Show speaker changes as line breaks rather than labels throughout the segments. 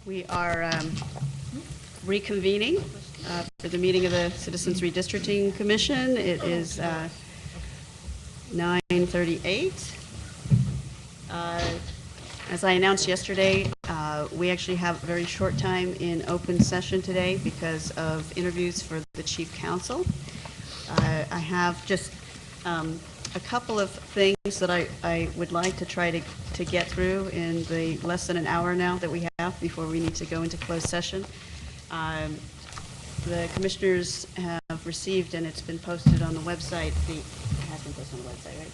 We are reconvening for the meeting of the Citizens Redistricting Commission. It is 9:38. As I announced yesterday, we actually have a very short time in open session today because of interviews for the Chief Counsel. I have just a couple of things that I would like to try to get through in the less than an hour now that we have before we need to go into closed session. The commissioners have received, and it's been posted on the website, it has been posted on the website, right?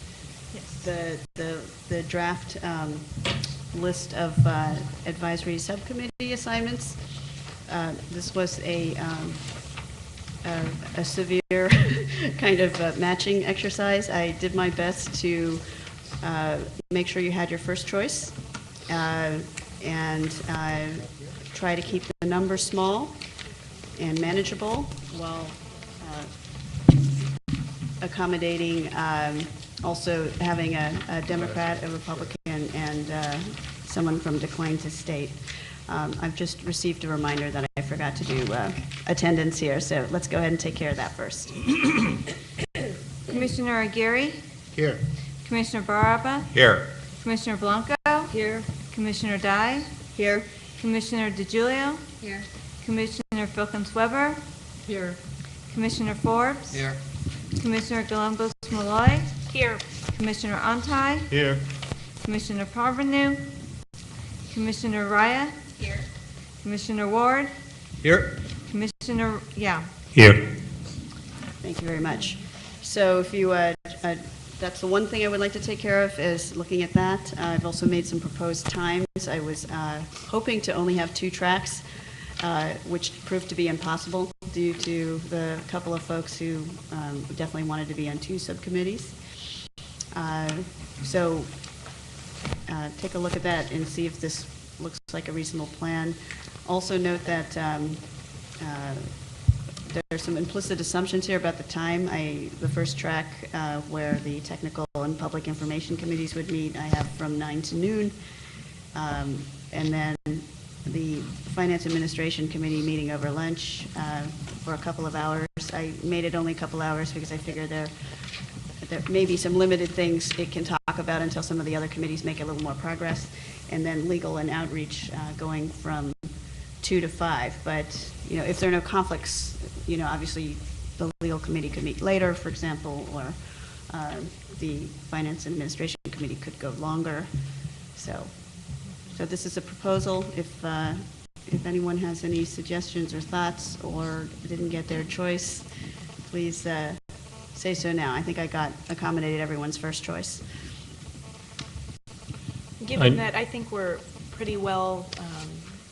Yes. The draft list of advisory subcommittee assignments. This was a severe kind of matching exercise. I did my best to make sure you had your first choice and try to keep the number small and manageable while accommodating also having a Democrat, a Republican, and someone from decline to state. I've just received a reminder that I forgot to do attendance here, so let's go ahead and take care of that first.
Commissioner Aguirre?
Here.
Commissioner Baraba?
Here.
Commissioner Blanco? Here. Commissioner Dye?
Here.
Commissioner DeGiulio?
Here.
Commissioner Filkins-Weber?
Here.
Commissioner Forbes?
Here.
Commissioner Galambos-Malloy?
Here.
Commissioner Antai?
Here.
Commissioner Parvenu? Commissioner Raya?
Here.
Commissioner Ward?
Here.
Commissioner,
Here.
Thank you very much. So if you, that's the one thing I would like to take care of is looking at that. I've also made some proposed times. I was hoping to only have 2 tracks, which proved to be impossible due to the couple of folks who definitely wanted to be on 2 subcommittees. So take a look at that and see if this looks like a reasonable plan. Also note that there's some implicit assumptions here about the time. The first track where the technical and public information committees would meet, I have from 9 to noon. And then the Finance Administration Committee meeting over lunch for a couple of hours. I made it only a couple hours because I figure there may be some limited things it can talk about until some of the other committees make a little more progress. And then legal and outreach going from 2 to 5. But, you know, if there are no conflicts, you know, obviously the legal committee could meet later, for example, or the Finance and Administration Committee could go longer. So this is a proposal. If anyone has any suggestions or thoughts or didn't get their choice, please say so now. I think I accommodated everyone's first choice.
Given that I think we're pretty well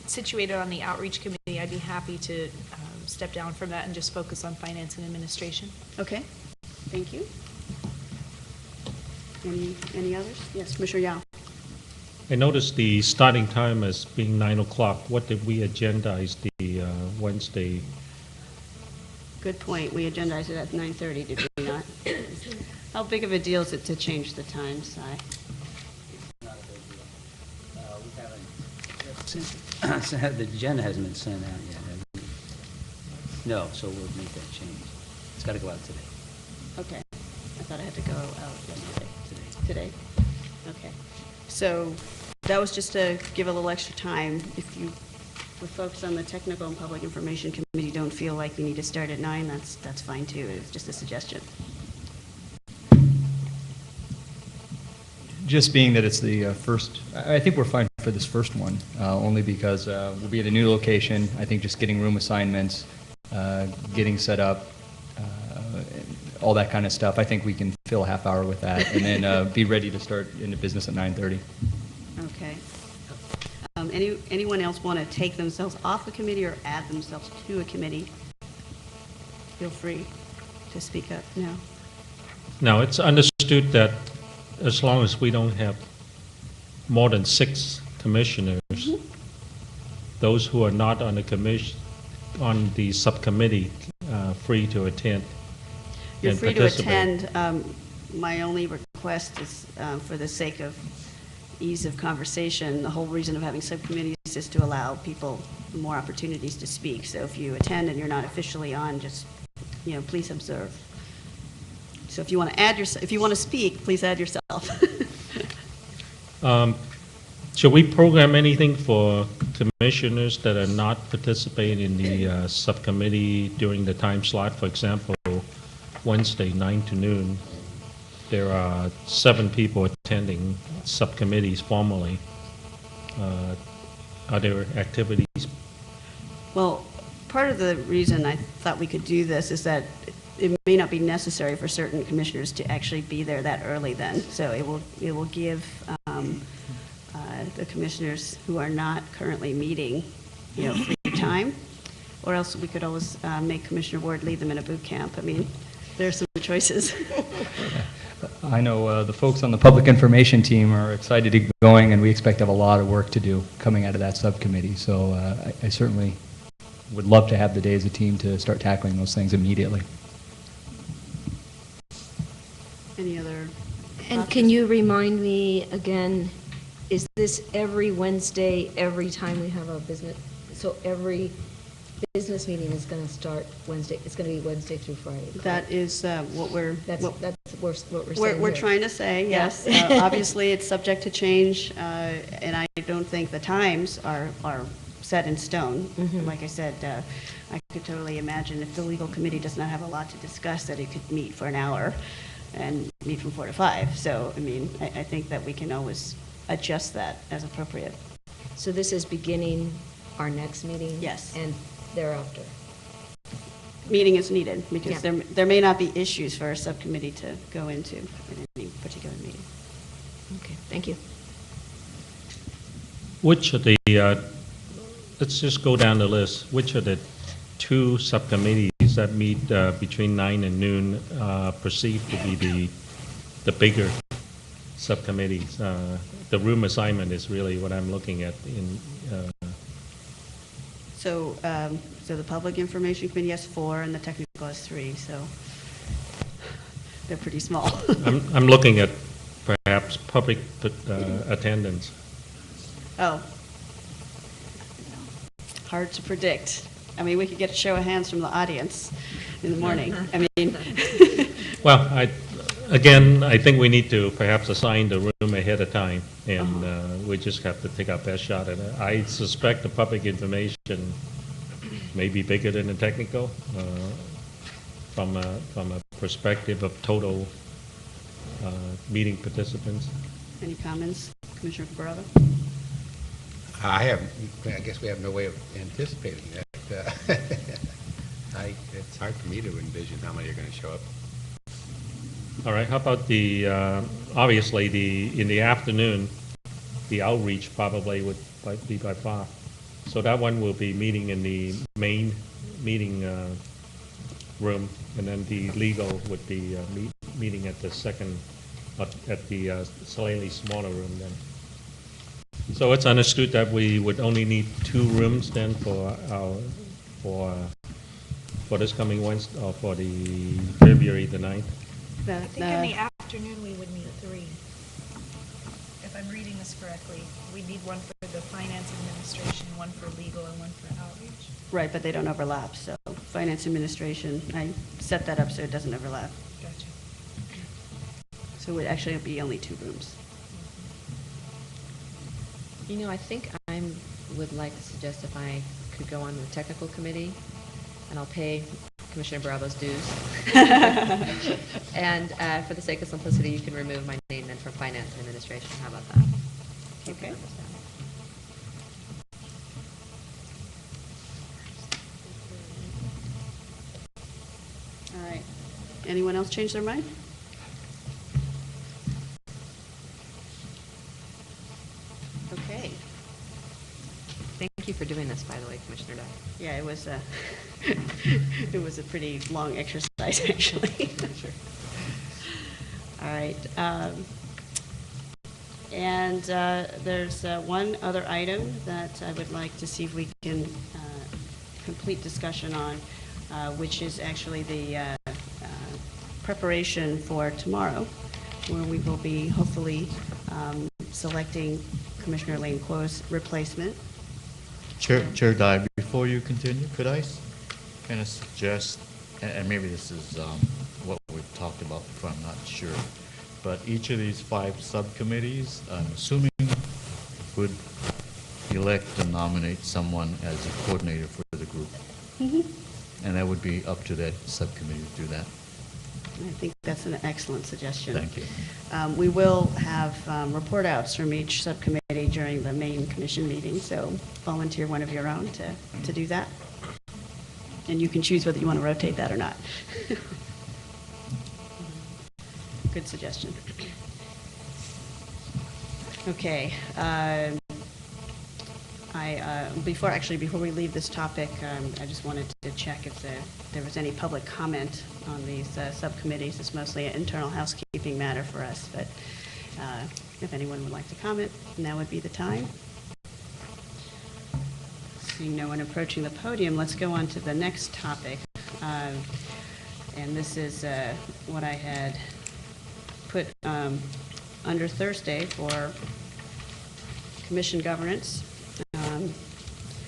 situated on the outreach committee, I'd be happy to step down from that and just focus on finance and administration.
Okay, thank you. Any others? Yes, Commissioner Yao.
I noticed the starting time as being 9 o'clock. What did we agendize the Wednesday?
Good point. We agendized it at 9:30, did we not? How big of a deal is it to change the time, Si?
The agenda hasn't been sent out yet. No, so we'll make that change. It's got to go out today.
Okay. I thought I had to go out yesterday. Today? Okay. So that was just to give a little extra time. If the folks on the Technical and Public Information Committee don't feel like you need to start at 9, that's fine too. It's just a suggestion.
Just being that it's the first, I think we're fine for this first one, only because we'll be at a new location. I think just getting room assignments, getting set up, all that kind of stuff. I think we can fill a half hour with that and then be ready to start into business at 9:30.
Okay. Anyone else want to take themselves off the committee or add themselves to a committee? Feel free to speak up now.
Now, it's understood that as long as we don't have more than 6 commissioners, those who are not on the commission, on the subcommittee, free to attend.
You're
and
free to
participate.
attend. My only request is for the sake of ease of conversation. The whole reason of having subcommittees is to allow people more opportunities to speak. So if you attend and you're not officially on, just, please observe. So if you want to if you want to speak, please add yourself.
Should we program anything for commissioners that are not participating in the subcommittee during the time slot? For example, Wednesday, 9 to noon, there are 7 people attending subcommittees formally. Are there activities?
Well, part of the reason I thought we could do this is that it may not be necessary for certain commissioners to actually be there that early then. So it will give the commissioners who are not currently meeting, free time. Or else we could always make Commissioner Ward lead them in a boot camp. I mean, there are some choices.
I know the folks on the public information team are excited to get going, and we expect to have a lot of work to do coming out of that subcommittee. So I certainly would love to have the day as a team to start tackling those things immediately.
Any other
And
thoughts?
can you remind me again, is this every Wednesday, every time we have a business? So every business meeting is going to start Wednesday, it's going to be Wednesday through Friday? correct?
That is what we're...
That's
what-
what we're saying
We're
here.
trying to say,
Yeah.
yes. Obviously, it's subject to change, and I don't think the times are set in stone.
Mhm.
Like I said, I could totally imagine if the legal committee does not have a lot to discuss, that it could meet for an hour and meet from 4 to 5. So, I mean, I think that we can always adjust that as appropriate.
So this is beginning our next meeting?
Yes.
And thereafter?
Meeting is needed, because
Yeah.
there may not be issues for a subcommittee to go into in any particular meeting.
Okay, thank you.
Which of the, let's just go down the list, which of the 2 subcommittees that meet between 9 and noon perceived to be the bigger subcommittees? The room assignment is really what I'm looking at in,
So, so the Public Information Committee has 4, and the Technical has 3, so they're pretty small.
I'm looking at perhaps public attendance.
Oh. Hard to predict. I mean, we could get a show of hands from the audience in the morning. I mean,
Well, again, I think we need to perhaps assign the room ahead of time, and we just have to take our best shot at it. I suspect the public information may be bigger than the technical, from a perspective of total meeting participants.
any comments, Commissioner Cabrera?
I guess we have no way of anticipating that. It's hard for me to envision how many are going to show up.
All right, how about the, obviously, in the afternoon, the outreach probably would be by far. So that one will be meeting in the main meeting room, and then the legal would be meeting at the second, at the slightly smaller room then. So it's understood that we would only need 2 rooms then for this coming Wednesday, or for the February the 9th?
I think in the afternoon, we would need 3. If I'm reading this correctly, we need one for the finance administration, one for legal, and one for outreach.
Right, but they don't overlap, so Finance Administration, I set that up so it doesn't overlap.
Gotcha.
So it would actually be only 2 rooms.
I think I would like to suggest if I could go on the technical committee, and I'll pay Commissioner Bravo's dues. And for the sake of simplicity, you can remove my name then from Finance and Administration. How about that?
Okay. All right. Anyone else change their mind? Okay.
Thank you for doing this, by the way, Commissioner Duff.
Yeah, it was it was a pretty long exercise, actually.
Sure.
All right. And there's one other item that I would like to see if we can complete discussion on, which is actually the preparation for tomorrow, where we will be hopefully selecting Commissioner Lane Kuo's replacement.
Chair Dye, before you continue, could I kind of suggest, and maybe this is what we've talked about before, I'm not sure, but each of these 5 subcommittees, I'm assuming, would elect and nominate someone as a coordinator for the group. And that would be up to that subcommittee to do that.
I think that's an excellent suggestion.
Thank you.
We will have report outs from each subcommittee during the main commission meeting, so volunteer one of your own to do that. And you can choose whether you want to rotate that or not. Good suggestion. Okay. Before we leave this topic, I just wanted to check if there was any public comment on these subcommittees. It's mostly an internal housekeeping matter for us, but if anyone would like to comment, now would be the time. Seeing no one approaching the podium, let's go on to the next topic. And this is what I had put under Thursday for commission governance.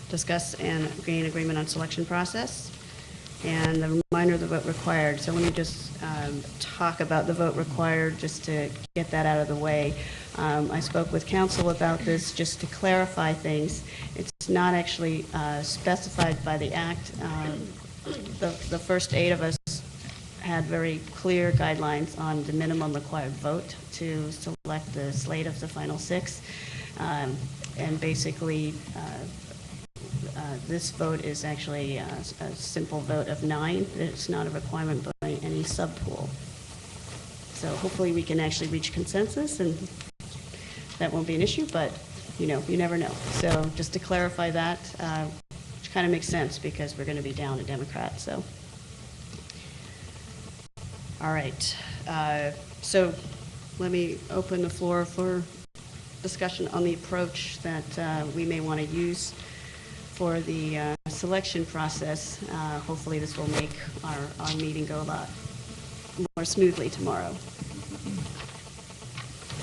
Discuss and gain agreement on selection process, and the reminder of the vote required. So let me just talk about the vote required, just to get that out of the way. I spoke with council about this just to clarify things. It's not actually specified by the act. The first 8 of us had very clear guidelines on the minimum required vote to select the slate of the final 6. And basically, this vote is actually a simple vote of 9. It's not a requirement by any subpool. So hopefully we can actually reach consensus, and that won't be an issue, but you never know. So just to clarify that, which kind of makes sense because we're going to be down a Democrat. So, all right. So let me open the floor for discussion on the approach that we may want to use for the selection process. Hopefully this will make our meeting go a lot more smoothly tomorrow.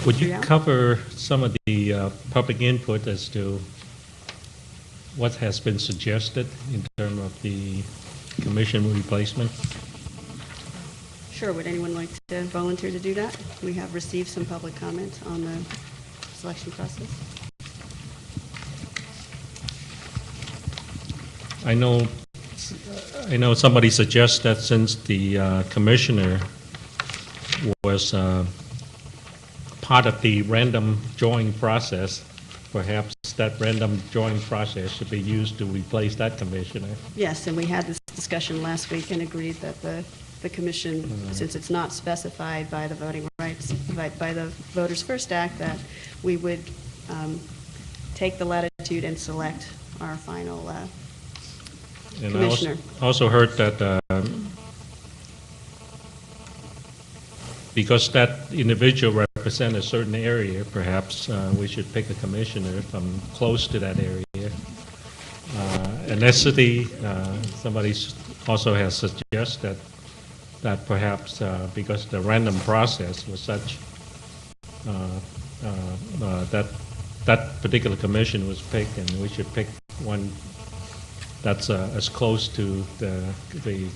Would you
Yeah.
cover some of the public input as to what has been suggested in terms of the commission replacement?
Sure, would anyone like to volunteer to do that? We have received some public comment on the selection process.
I know somebody suggests that since the commissioner was part of the random drawing process, perhaps that random drawing process should be used to replace that commissioner.
Yes, and we had this discussion last week and agreed that the commission, since it's not specified by the voting rights, by the Voters First Act, that we would take the latitude and select our final
And
commissioner.
I also heard that because that individual represents a certain area, perhaps we should pick a commissioner from close to that area. Ethnicity, somebody also has suggested that perhaps because the random process was such that particular commission was picked, and we should pick one that's as close to the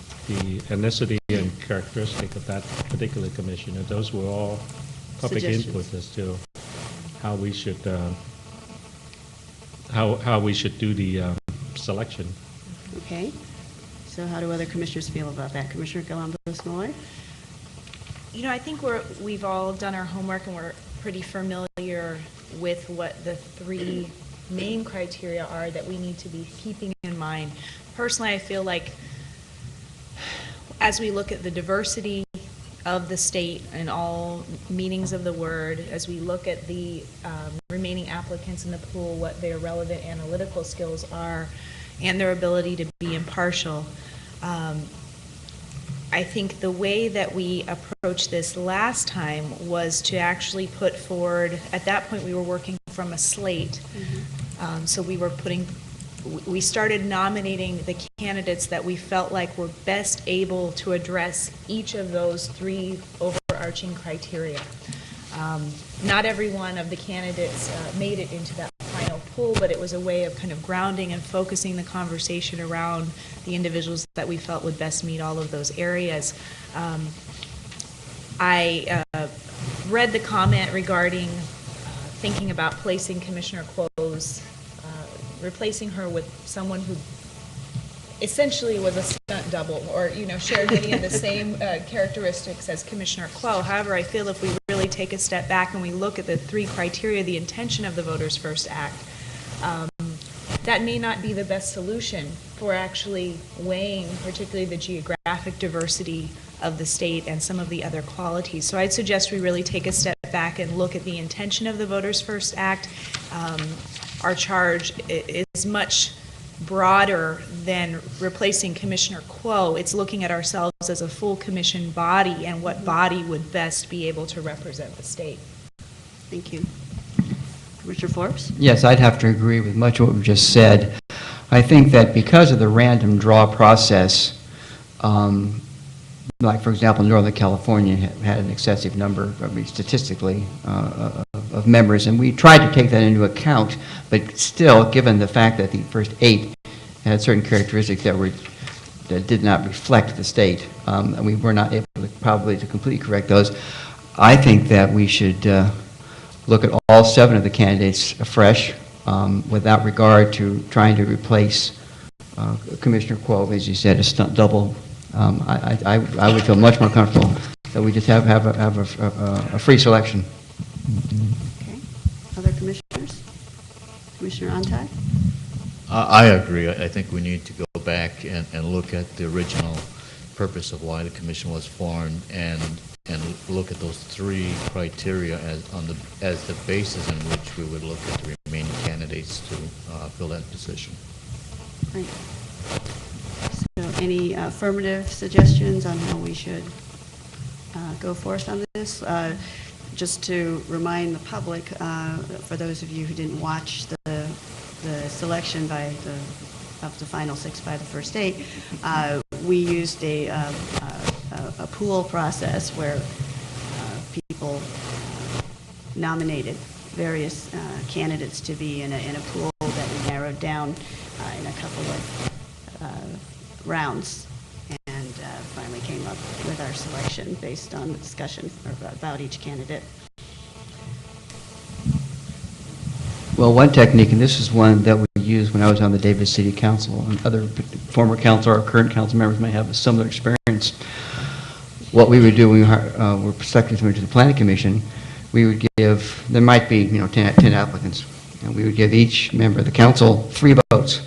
ethnicity and characteristic of that particular commissioner. Those were all public
Suggestions.
input as to how we should how we should do the selection.
Okay. So how do other commissioners feel about that? Commissioner Galambos-Malloy?
I think we've all done our homework and we're pretty familiar with what the 3 main criteria are that we need to be keeping in mind. Personally, I feel like as we look at the diversity of the state in all meanings of the word, as we look at the remaining applicants in the pool, what their relevant analytical skills are, and their ability to be impartial, I think the way that we approached this last time was to actually put forward, at that point we were working from a slate, so we started nominating the candidates that we felt like were best able to address each of those 3 overarching criteria. Not every one of the candidates made it into that final pool, but it was a way of kind of grounding and focusing the conversation around the individuals that we felt would best meet all of those areas. I read the comment regarding thinking about placing Commissioner Kuo's, replacing her with someone who essentially was a stunt double, or, shared many of the same characteristics as Commissioner Kuo. However, I feel if we really take a step back and we look at the three criteria, the intention of the Voters First Act, that may not be the best solution for actually weighing particularly the geographic diversity of the state and some of the other qualities. So I'd suggest we really take a step back and look at the intention of the Voters First Act. Our charge is much broader than replacing Commissioner Kuo. It's looking at ourselves as a full commission body and what body would best be able to represent the state.
Thank you. Commissioner Forbes?
Yes, I'd have to agree with much of what we've just said. I think that because of the random draw process, like, for example, Northern California had an excessive number, I mean, statistically, of members, and we tried to take that into account, but still, given the fact that the first 8 had certain characteristics that did not reflect the state, and we were not able to probably to completely correct those, I think that we should look at all 7 of the candidates afresh, without regard to trying to replace Commissioner Kuo, as you said, a stunt double. I would feel much more comfortable that we just have a free selection.
Okay. Other commissioners? Commissioner Antai?
I agree. I think we need to go back and look at the original purpose of why the commission was formed and look at those 3 criteria as the basis in which we would look at the remaining candidates to fill that position.
Right. So any affirmative suggestions on how we should go forth on this? Just to remind the public, for those of you who didn't watch the selection of the final 6 by the first 8, we used a pool process where people nominated various candidates to be in a pool that we narrowed down in a couple of rounds, and finally came up with our selection based on the discussion about each candidate.
Well, one technique, and this is one that we used when I was on the Davis City Council, and other former council or current council members may have a similar experience. What we would do when we were selected to the Planning Commission, we would give, there might be 10 applicants, and we would give each member of the council 3 votes.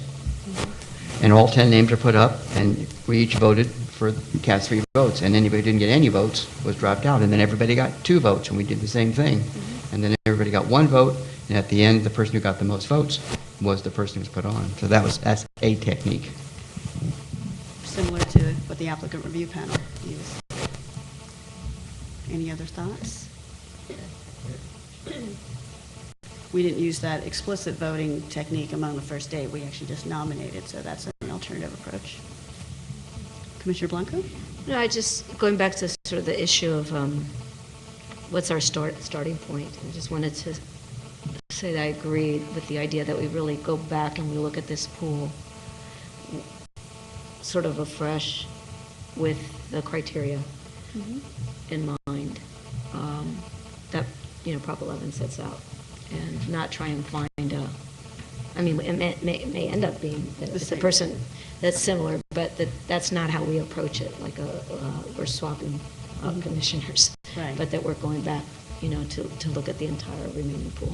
And all 10 names are put up, and we each voted for cast 3 votes, and anybody who didn't get any votes was dropped out, and then everybody got 2 votes, and we did the same thing. And then everybody got 1 vote, and at the end, the person who got the most votes was the person who was put on. So that's a technique.
Similar to what the applicant review panel used. Any other thoughts? We didn't use that explicit voting technique among the first 8. We actually just nominated, so that's an alternative approach. Commissioner Blanco?
No, I just, going back to sort of the issue of what's our starting point, I just wanted to say that I agree with the idea that we really go back and we look at this pool sort of afresh with the criteria in mind that, Prop 11 sets out, and not try and find I mean, it may end up being that it's a person that's similar, but that's not how we approach it, like we're swapping commissioners.
Right.
But that we're going back, to look at the entire remaining pool.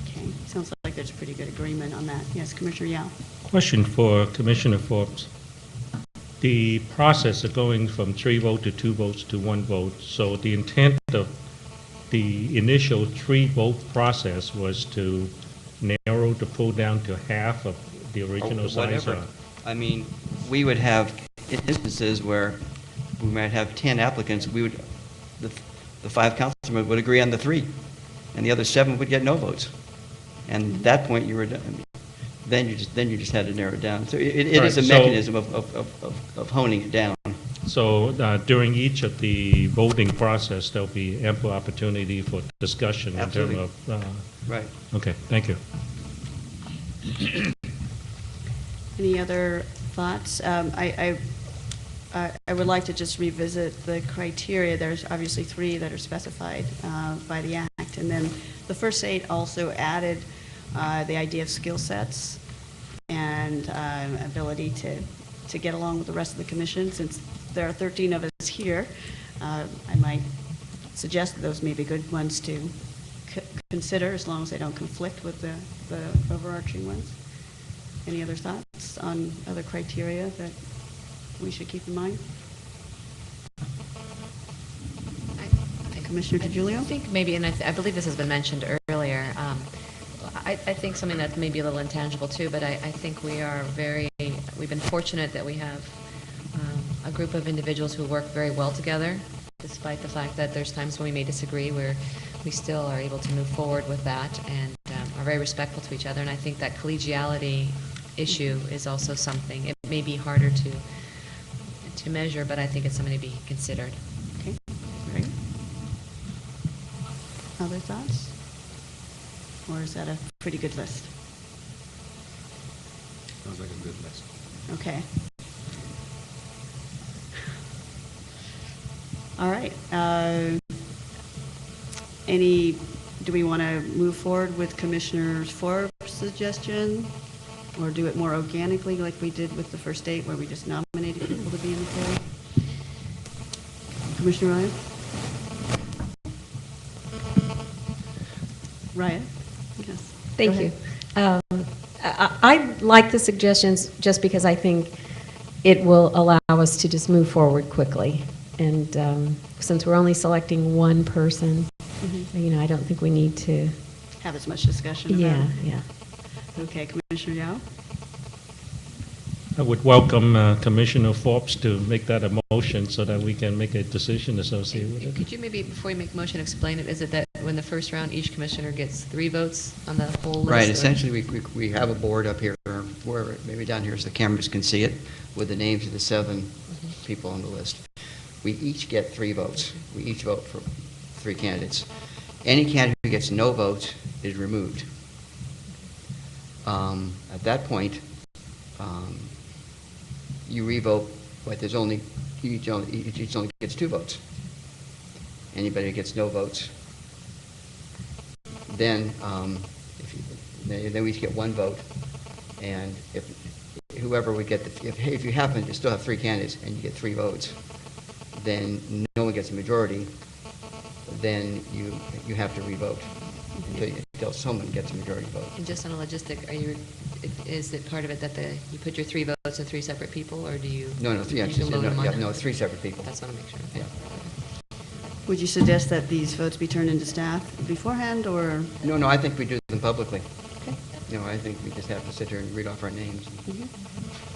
Okay, sounds like there's a pretty good agreement on that. Yes, Commissioner Yao.
Question for Commissioner Forbes. The process of going from 3 votes to 2 votes to 1 vote, so the intent of the initial 3-vote process was to narrow the pool down to half of the original size?
Whatever. I mean, we would have instances where we might have 10 applicants, the 5 councilmen would agree on the 3, and the other 7 would get no votes. And at that point, you were done. Then you just had to narrow it down. So it is a mechanism of honing it down.
So during each of the voting process, there'll be ample opportunity for discussion in terms
Absolutely.
of...
Right.
Okay, thank you.
Any other thoughts? I would like to just revisit the criteria. There's obviously 3 that are specified by the act, and then the first 8 also added the idea of skill sets and ability to get along with the rest of the commission. Since there are 13 of us here, I might suggest that those may be good ones to consider, as long as they don't conflict with the overarching ones. Any other thoughts on other criteria that we should keep in mind? Commissioner DeGiulio?
I think maybe, and I believe this has been mentioned earlier, I think something that may be a little intangible too, but I think we've been fortunate that we have a group of individuals who work very well together, despite the fact that there's times when we may disagree, where we still are able to move forward with that and are very respectful to each other. And I think that collegiality issue is also something. It may be harder to measure, but I think it's something to be considered.
Okay, great. Other thoughts? Or is that a pretty good list?
Sounds like a good list.
Okay. All right. Do we want to move forward with Commissioner Forbes' suggestion? Or do it more organically like we did with the first 8, where we just nominated people to be in the poll? Commissioner Ryan? Ryan? Yes.
Thank
Go
you.
ahead.
I like the suggestions just because I think it will allow us to just move forward quickly. And since we're only selecting one person, I don't think we need to.
Have as much discussion about it?
Yeah.
Okay, Commissioner Yao?
I would welcome Commissioner Forbes to make that a motion so that we can make a decision associated with it.
Could you maybe, before you make the motion, explain it? Is it that when the first round, each commissioner gets 3 votes on the whole list?
Right,
or-
essentially, we have a board up here, or wherever, maybe down here so the cameras can see it, with the names of the 7 people on the list. We each get 3 votes. We each vote for 3 candidates. Any candidate who gets no votes is removed. At that point, you revote, but there's only, each only gets 2 votes. Anybody who gets no votes, then then we each get 1 vote, and if whoever we get, if you happen to still have 3 candidates and you get 3 votes, then no one gets a majority, then you have to revote until someone gets a majority vote.
And just on a logistic, is it part of it that you put your 3 votes in 3 separate people, or do you?
No,
you can load them on-
3 separate people.
That's what I want to make sure.
Yeah.
Would you suggest that these votes be turned into staff beforehand, or?
No, I think we do them publicly.
Okay.
No, I think we just have to sit here and read off our names.
Mhm.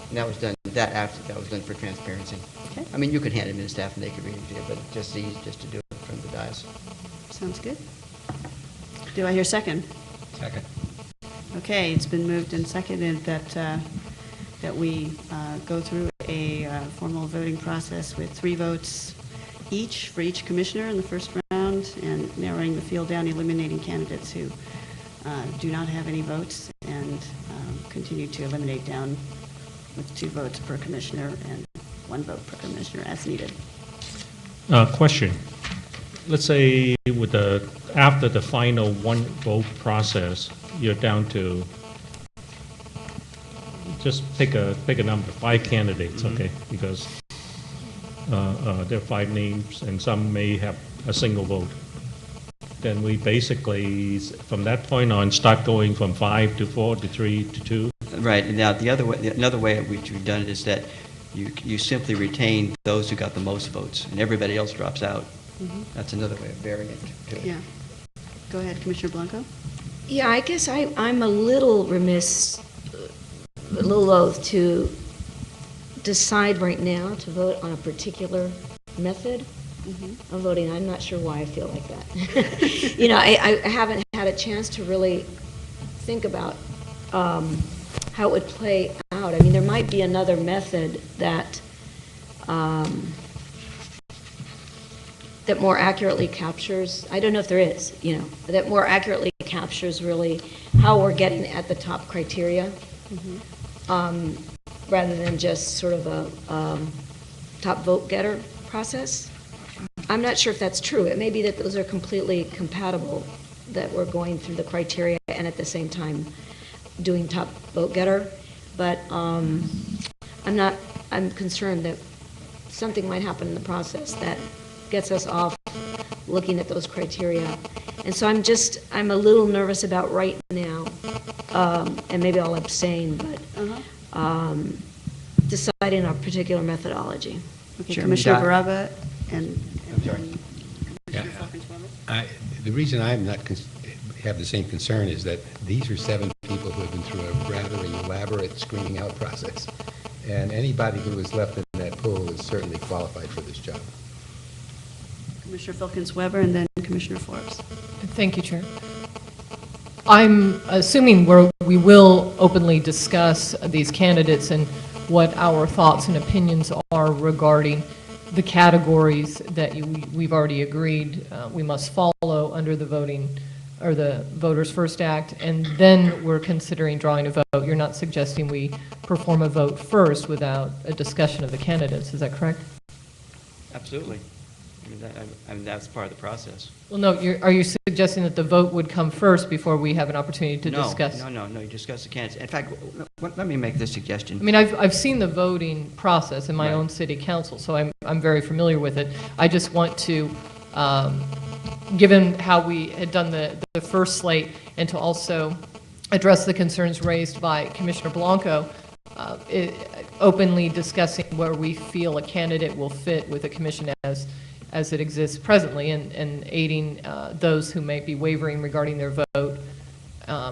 And that was done, that was done for transparency.
Okay.
I mean, you could hand them to staff and they could read it to you, but it's just easy just to do it from the dais.
Sounds good. Do I hear second?
Second.
Okay, it's been moved and seconded that we go through a formal voting process with 3 votes each for each commissioner in the first round, and narrowing the field down, eliminating candidates who do not have any votes, and continue to eliminate down with 2 votes per commissioner and 1 vote per commissioner as needed.
Question. Let's say after the final 1 vote process, you're down to, just pick a number, 5 candidates, okay? Because there are 5 names and some may have a single vote. Then we basically, from that point on, start going from 5 to 4 to 3 to 2.
Right, and now another way which we've done it is that you simply retain those who got the most votes, and everybody else drops out. That's another way of variant to it.
Yeah. Go ahead, Commissioner Blanco.
Yeah, I guess I'm a little remiss, a little loath to decide right now to vote on a particular method of voting. I'm not sure why I feel like that. I haven't had a chance to really think about how it would play out. I mean, there might be another method that that more accurately captures, I don't know if there is, that more accurately captures really how we're getting at the top criteria, rather than just sort of a top vote getter process. I'm not sure if that's true. It may be that those are completely compatible, that we're going through the criteria and at the same time doing top vote getter. But I'm concerned that something might happen in the process that gets us off looking at those criteria. And so I'm a little nervous about right now, and maybe I'll abstain, but deciding our particular methodology.
Okay,
Chairman
Commissioner
Dodd.
Baraba and
sorry.
then
Yeah,
Commissioner Falkins-Weber.
The reason I'm not have the same concern is that these are 7 people who have been through a rather elaborate screening out process. And anybody who is left in that pool is certainly qualified for this job.
Commissioner Falkins-Weber and then Commissioner Forbes.
Thank you, Chair. I'm assuming we will openly discuss these candidates and what our thoughts and opinions are regarding the categories that we've already agreed we must follow under the voting or the Voters First Act, and then we're considering drawing a vote. You're not suggesting we perform a vote first without a discussion of the candidates, is that correct?
Absolutely. I mean, that's part of the process.
Well, no, are you suggesting that the vote would come first before we have an opportunity to discuss?
No, you discuss the candidates. In fact, let me make this suggestion.
I mean, I've seen the voting process in my
Right.
own city council, so I'm very familiar with it. I just want to, given how we had done the first slate, and to also address the concerns raised by Commissioner Blanco, openly discussing where we feel a candidate will fit with the commission as it exists presently, and aiding those who may be wavering regarding their vote.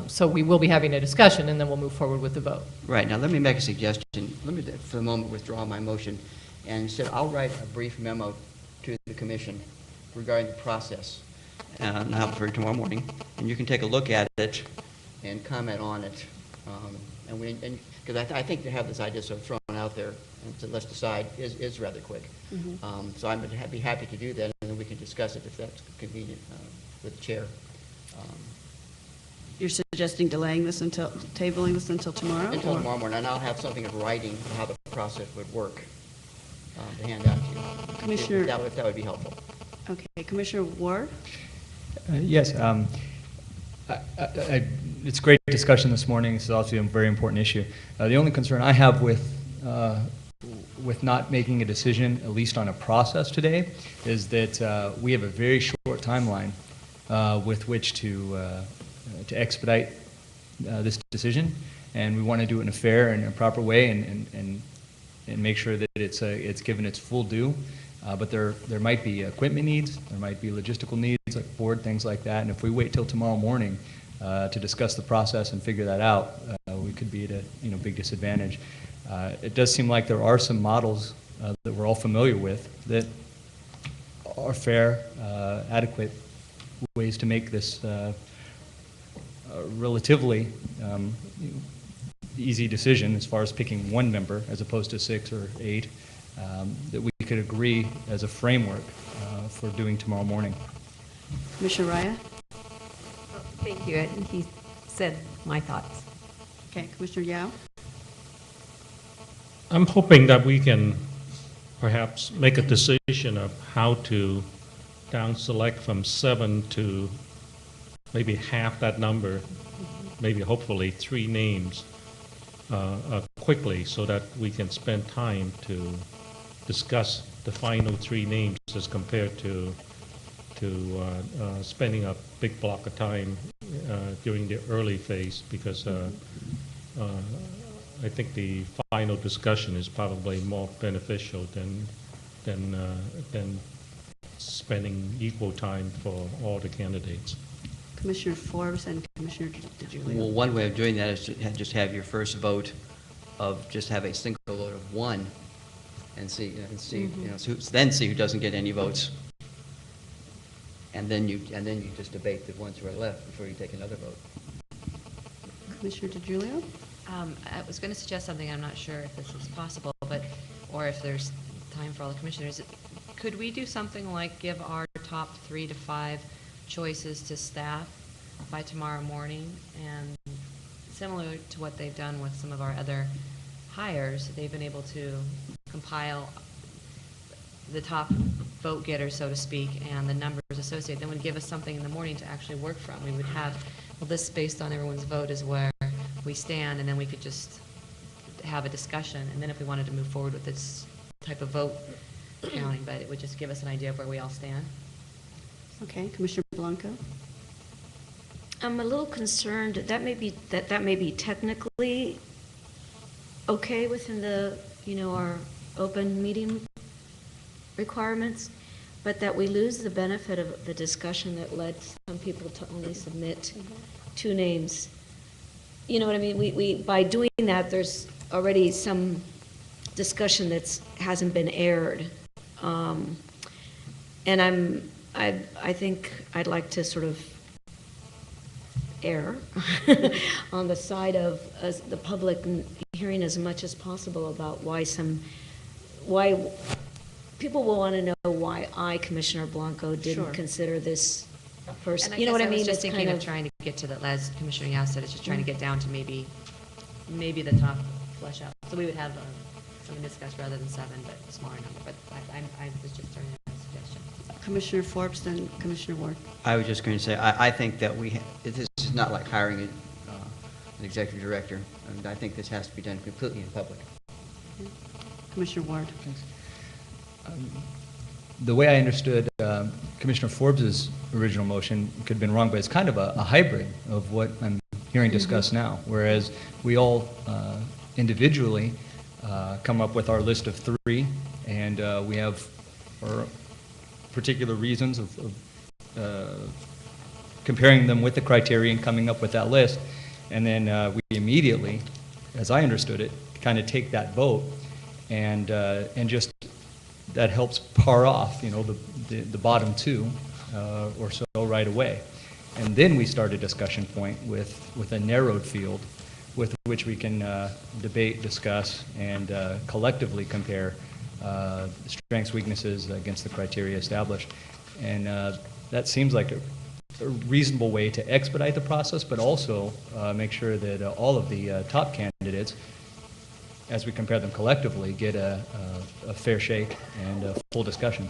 So we will be having a discussion, and then we'll move forward with the vote.
Right, now let me make a suggestion. Let me, for the moment, withdraw my motion, and instead I'll write a brief memo to the commission regarding the process, and I'll have it for you tomorrow morning, and you can take a look at it and comment on it. Because I think to have this idea sort of thrown out there and to let's decide is rather quick. So I'd be happy to do that, and then we can discuss it if that's convenient with the chair.
You're suggesting tabling this until tomorrow?
Until
or-
tomorrow morning, and I'll have something in writing of how the process would work to hand out to you.
Commissioner-
If that would be helpful.
Okay, Commissioner Ward?
Yes, it's great discussion this morning. This is obviously a very important issue. The only concern I have with not making a decision, at least on a process today, is that we have a very short timeline with which to expedite this decision, and we want to do it in a fair and a proper way, and make sure that it's given its full due. But there might be equipment needs, there might be logistical needs, like board, things like that, and if we wait till tomorrow morning to discuss the process and figure that out, we could be at a big disadvantage. It does seem like there are some models that we're all familiar with that are fair, adequate ways to make this relatively easy decision as far as picking one member as opposed to 6 or 8, that we could agree as a framework for doing tomorrow morning.
Commissioner Raya?
Thank you. He said my thoughts.
Okay, Commissioner Yao?
I'm hoping that we can perhaps make a decision of how to down select from 7 to maybe half that number, maybe hopefully 3 names quickly, so that we can spend time to discuss the final 3 names as compared to spending a big block of time during the early phase, because I think the final discussion is probably more beneficial than spending equal time for all the candidates.
Commissioner Forbes and Commissioner DeGiulio.
Well, one way of doing that is to just have your first vote of just have a single vote of 1 and see, then see who doesn't get any votes. And then you just debate the ones who are left before you take another vote.
Commissioner DeGiulio?
I was going to suggest something, I'm not sure if this is possible, or if there's time for all the commissioners. Could we do something like give our top 3 to 5 choices to staff by tomorrow morning? And similar to what they've done with some of our other hires, they've been able to compile the top vote getters, so to speak, and the numbers associated. Then would give us something in the morning to actually work from. We would have, well, this based on everyone's vote is where we stand, and then we could just have a discussion. And then if we wanted to move forward with this type of vote counting, but it would just give us an idea of where we all stand.
Okay, Commissioner Blanco?
I'm a little concerned that that may be technically okay within the, our open meeting requirements, but that we lose the benefit of the discussion that led some people to only submit 2 names. You know what I mean? We by doing that, there's already some discussion that hasn't been aired. And I think I'd like to sort of err on the side of the public hearing as much as possible about why people will want to know why Commissioner Blanco, didn't
Sure.
consider this person.
And
You know what I mean?
was just
It's
thinking
kind
of trying to get to the, as Commissioner Yao said, it's just trying to get down to maybe the top flesh out. So we would have something discussed rather than 7, but a smaller number. But I was just throwing out a suggestion.
Commissioner Forbes, then Commissioner Ward.
I was just going to say, I think that this is not like hiring an executive director, and I think this has to be done completely in public.
Commissioner Ward.
The way I understood Commissioner Forbes's original motion, could have been wrong, but it's kind of a hybrid of what I'm hearing discussed now, whereas we all individually come up with our list of 3, and we have our particular reasons of comparing them with the criteria and coming up with that list, and then we immediately, as I understood it, kind of take that vote and just that helps par off, the bottom 2 or so right away. And then we start a discussion point with a narrowed field with which we can debate, discuss, and collectively compare strengths, weaknesses against the criteria established. And that seems like a reasonable way to expedite the process, but also make sure that all of the top candidates, as we compare them collectively, get a fair shake and a full discussion.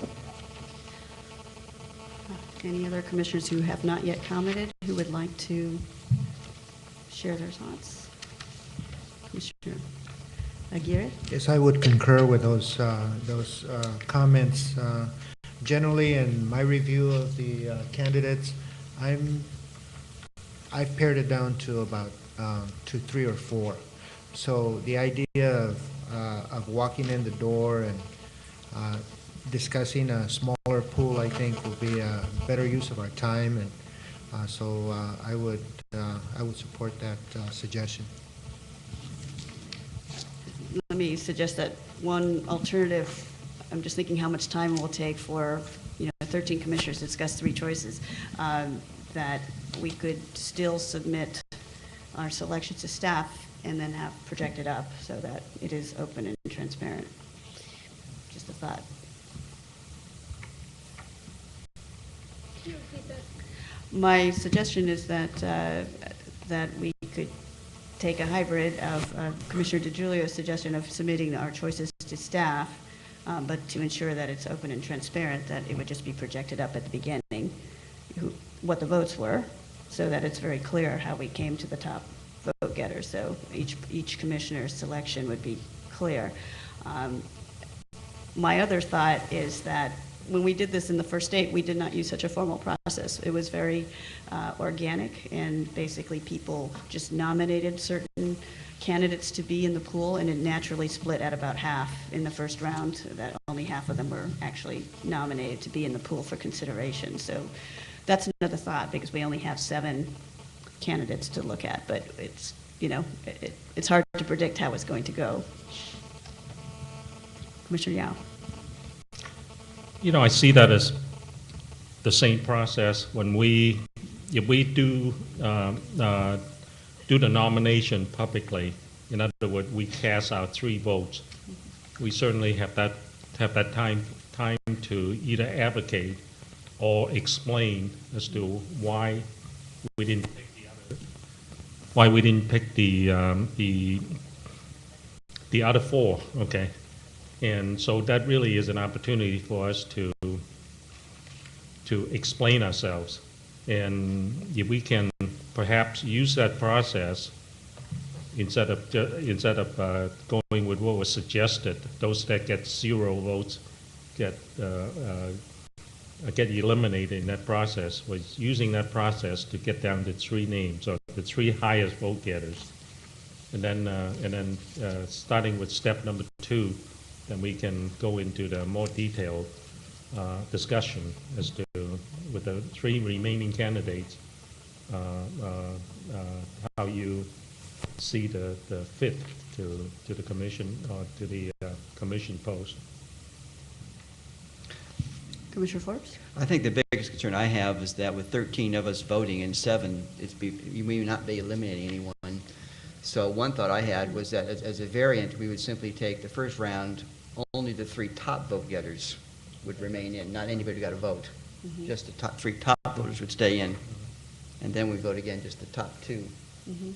Any other commissioners who have not yet commented who would like to share their thoughts? Commissioner Aguirre?
Yes, I would concur with those comments. Generally, in my review of the candidates, I've pared it down to about to 3 or 4. So the idea of walking in the door and discussing a smaller pool, I think, will be a better use of our time, and so I would support that suggestion.
Let me suggest that one alternative, I'm just thinking how much time it will take for 13 commissioners to discuss 3 choices, that we could still submit our selection to staff and then have projected up so that it is open and transparent. Just a thought. My suggestion is that that we could take a hybrid of Commissioner DeGiulio's suggestion of submitting our choices to staff, but to ensure that it's open and transparent, that it would just be projected up at the beginning, what the votes were, so that it's very clear how we came to the top vote getters. So each commissioner's selection would be clear. My other thought is that when we did this in the first date, we did not use such a formal process. It was very organic, and basically people just nominated certain candidates to be in the pool, and it naturally split at about half in the first round, that only half of them were actually nominated to be in the pool for consideration. So that's another thought, because we only have 7 candidates to look at, but it's, it's hard to predict how it's going to go. Commissioner Yao.
I see that as the same process when if we do the nomination publicly. In other words, we cast out 3 votes. We certainly have that have that time to either advocate or explain as to why we didn't pick the other four, okay? And so that really is an opportunity for us to explain ourselves. And if we can perhaps use that process instead of going with what was suggested, those that get 0 votes get eliminated in that process, was using that process to get down to 3 names, or the 3 highest vote getters. And then starting with step number 2, then we can go into the more detailed discussion as to, with the 3 remaining candidates, how you see the fit to the commission, or to the commission post.
Commissioner Forbes?
I think the biggest concern I have is that with 13 of us voting and 7, you may not be eliminating anyone. So one thought I had was that as a variant, we would simply take the first round, only the 3 top vote getters would remain in, not anybody who got a vote.
Mhm.
Just the 3 top voters would stay in. And then we vote again, just the top 2.
Mhm.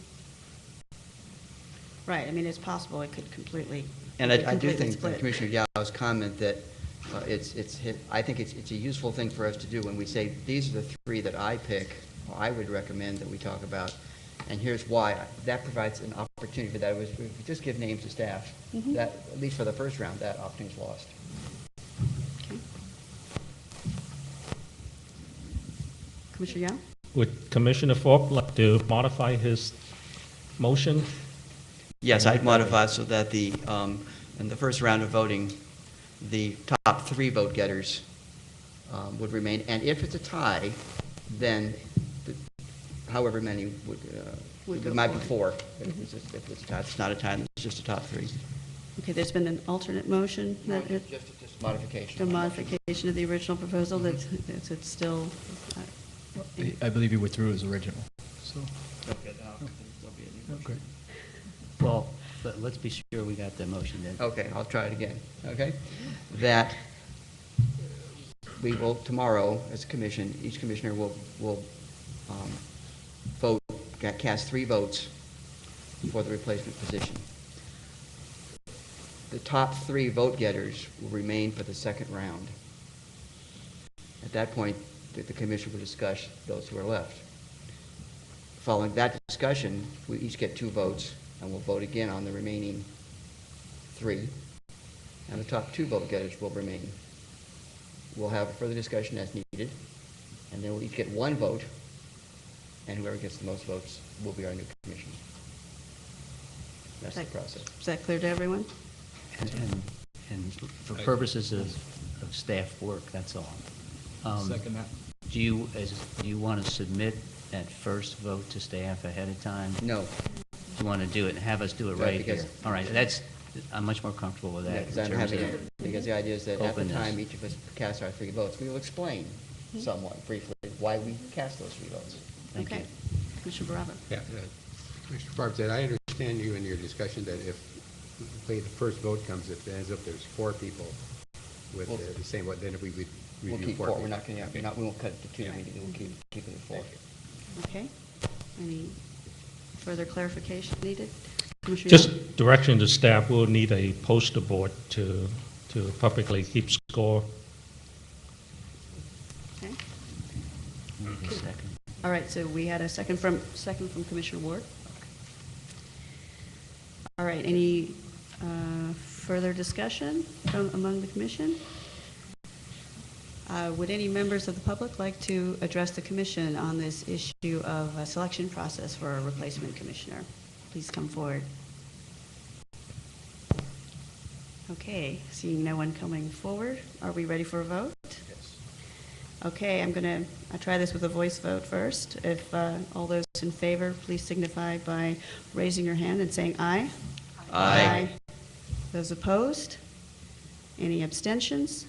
Right, I mean, it's possible it could completely
And I do
completely
think
split.
Commissioner Yao's comment that I think it's a useful thing for us to do when we say, these are the 3 that I pick, or I would recommend that we talk about, and here's why. That provides an opportunity for that. If we just give names to staff,
Mhm.
that, at least for the first round, that opportunity is lost.
Okay. Commissioner Yao?
Would Commissioner Forbes like to modify his motion?
Yes, I'd modify it so that in the first round of voting, the top 3 vote getters would remain, and if it's a tie, then however many
Would go
it might be
forward.
4. If it's a tie, it's not a tie, it's just a top 3.
Okay, there's been an alternate motion,
Just modification.
a modification of the original proposal, that it's still,
I believe he withdrew his original, so.
Okay, there'll be a new motion.
Okay.
Well, let's be sure we got the motion then.
Okay, I'll try it again, okay? That we will, tomorrow, as a commission, each commissioner will vote, cast 3 votes for the replacement position. The top 3 vote getters will remain for the second round. At that point, the commission will discuss those who are left. Following that discussion, we each get 2 votes, and we'll vote again on the remaining 3. And the top 2 vote getters will remain. We'll have further discussion as needed, and then we'll each get 1 vote, and whoever gets the most votes will be our new commission. That's the process.
is that clear to everyone?
And for purposes of staff work, that's all.
Second that.
Do you want to submit that first vote to staff ahead of time?
No.
You want to do it, and have us do it
Right,
right here?
because-
All right, I'm much more comfortable with
Yeah,
that.
'cause
in
I'm
terms
having
of
it, because the idea is that at the
openness.
time each of us cast our 3 votes, we will explain somewhat briefly why we cast those 3 votes.
Thank you.
Okay. Commissioner Baraba?
Yeah, Mr. Forbes, I understand you in your discussion that if the way the first vote comes, if it ends up there's 4 people with
Well,
the same vote, then we would
We'll
review
keep
4
4,
people.
we're not going to, we won't cut it to 2,
Yeah.
we'll keep it at 4.
Okay. Any further clarification needed? Commissioner Yao?
Just direction to staff, we'll need a poster board to publicly keep score.
Okay.
Need a second.
All right, so we had a second from Commissioner Ward. All right, any further discussion among the commission? Would any members of the public like to address the commission on this issue of a selection process for a replacement commissioner? Please come forward. Okay, seeing no one coming forward, are we ready for a vote? Okay, I'll try this with a voice vote first. If all those in favor, please signify by raising your hand and saying aye.
Aye.
Those opposed? Any abstentions?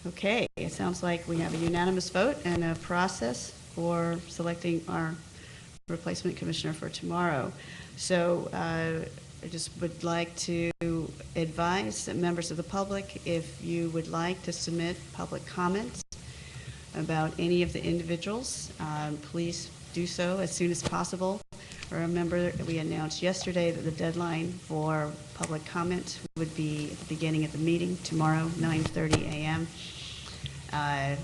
Okay, it sounds like we have a unanimous vote and a process for selecting our replacement commissioner for tomorrow. So I just would like to advise that members of the public, if you would like to submit public comments about any of the individuals, please do so as soon as possible. Remember, we announced yesterday that the deadline for public comment would be at the beginning of the meeting tomorrow, 9:30 a.m. And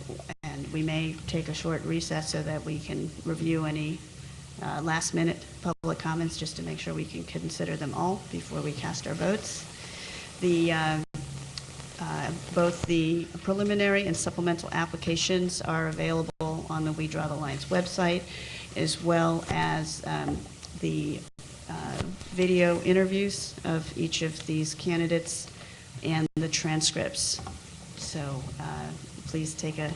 we may take a short recess so that we can review any last-minute public comments, just to make sure we can consider them all before we cast our votes. Both the preliminary and supplemental applications are available on the We Draw the Lines website, as well as the video interviews of each of these candidates and the transcripts. So please take a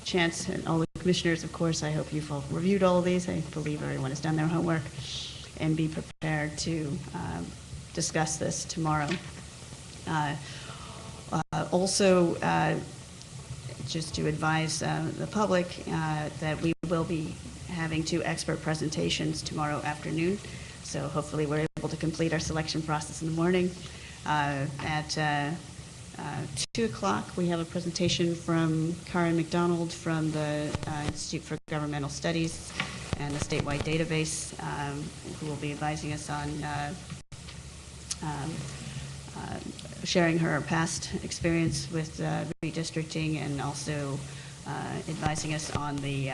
chance, and all the commissioners, of course, I hope you've all reviewed all of these. I believe everyone has done their homework, and be prepared to discuss this tomorrow. Also, just to advise the public that we will be having 2 expert presentations tomorrow afternoon, so hopefully we're able to complete our selection process in the morning. At 2 o'clock, we have a presentation from Karen McDonald from the Institute for Governmental Studies and the statewide database, who will be advising us on sharing her past experience with redistricting, and also advising us on the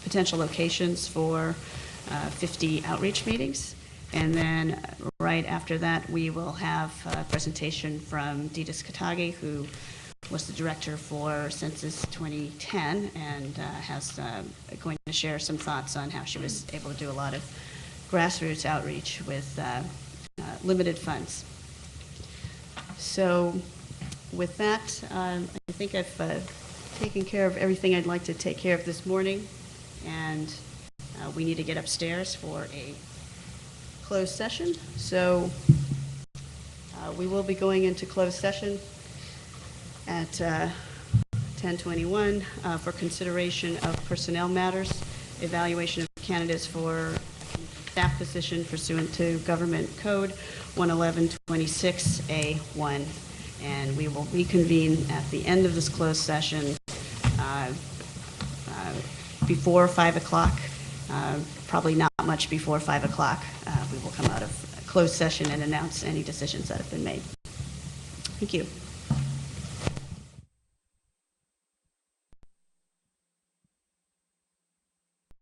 potential locations for 50 outreach meetings. And then right after that, we will have a presentation from Dita Skatagi, who was the director for Census 2010, and has going to share some thoughts on how she was able to do a lot of grassroots outreach with limited funds. So with that, I think I've taken care of everything I'd like to take care of this morning, and we need to get upstairs for a closed session. So we will be going into closed session at 10:21 for consideration of personnel matters, evaluation of candidates for staff position pursuant to Government Code 11126A1. And we will reconvene at the end of this closed session before 5 o'clock, probably not much before 5 o'clock. We will come out of closed session and announce any decisions that have been made. Thank you.